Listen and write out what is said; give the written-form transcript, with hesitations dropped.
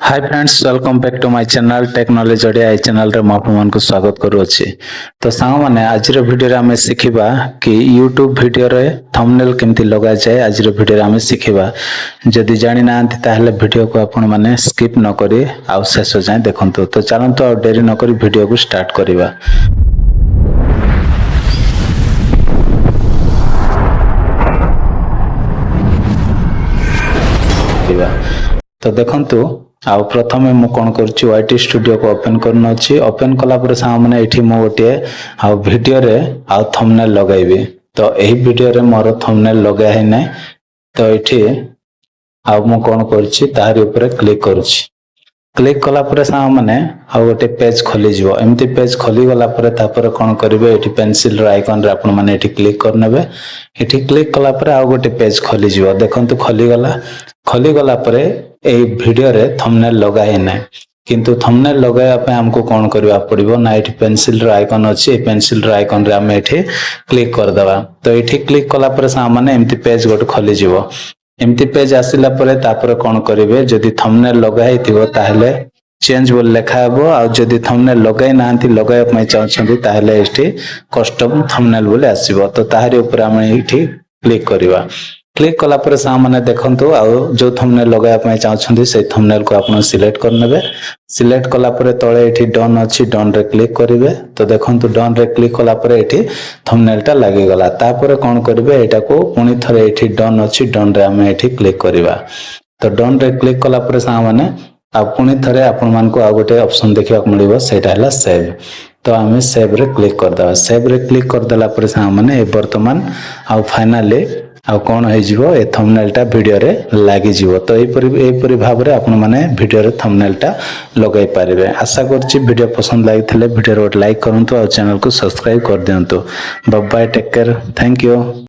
Hi friends welcome back to my channel technology Odia ए channel रे म आपमन को स्वागत करूछि। तो सांग माने आज रो वीडियो रे हमें सिखिबा कि YouTube वीडियो रे थंबनेल केमती लगा जाय। आज रो वीडियो रे हमें सिखिबा जदि जानि नांती ताहले वीडियो को आपण माने स्किप न करी आ शेष जाय देखंतु। तो चलंतु आ देरी न करी वीडियो को स्टार्ट करिबा। तो देखंतु आउ प्रथमे मु कोन करछि YT स्टूडियो को ओपन करन अछि। ओपन कला पर सामने एठी मो गोटे आउ वीडियो रे आउ थंबनेल लगाइबे। तो एही वीडियो रे मोर थंबनेल लगा है नै। तो एठी आउ मु कोन करछि ताहारी ऊपर क्लिक करछि। क्लिक कला पर सामने आउ गोटे पेज खोली जिवो। एमती पेज खोली गला पर तापर कोन करिवे एठी पेंसिल रो आइकन रे आपण माने एठी क्लिक करनेबे। एठी क्लिक कला पर आउ गोटे पेज खोली जिवो। देखंतु खोली गला पर ए वीडियो रे थंबनेल लगा है नै। किंतु थंबनेल लगाया पे हमको कोन करबा पड़िबो ना एठी पेंसिल रो आइकन अछि। पेंसिल रो आइकन रे हम एठी क्लिक कर देबा। तो एठी क्लिक कला पर सामने एमती पेज गोटे खोली जिवो। एमती पेज आसिला परे तापर कोन करिवे जदि थंबनेल लगा हेतिबो ताहले चेंज बोल लेखा हबो। आ जदि थंबनेल लगाई नांती लगाय पय चाहछन्ती ताहले एठी कस्टम थंबनेल बोले आसीबो। तो ताहारी ऊपर हम एठी क्लिक करिवा। क्लिक कला पर सामने देखंतु आ जो थंबनेल लगाय पय चाहछन्ती से थंबनेल को आपण सिलेक्ट करनेबे। सिलेक्ट कला पर तळे एठी डन अछि। डन रे क्लिक करिवे। तो देखंतु डन रे क्लिक कला पर एठी थंबनेल टा लागि गला। तापर कोन करिवे एटा को पुनी थरे एठी डन अछि। डन रे हम एठी क्लिक करिवा। तो डन रे क्लिक कला पर सामने आ पुनी थरे आपण मान को आ गोटे ऑप्शन देखिबा मिलिबो सेटा हला सेव। तो हमें सेव रे क्लिक कर दवा। सेव रे क्लिक कर देला पर सामने ए वर्तमान आ फाइनली आ कोन होई जिवो ए थंबनेल टा वीडियो रे लागि जिवो। तो एपरि भाव रे आपण माने वीडियो रे थंबनेल टा लगाई पारिबे। आशा करछि वीडियो पसंद लागिथिले वीडियो रो लाइक करंतु और चैनल को सब्सक्राइब कर दियंतु। Bye bye take care thank you.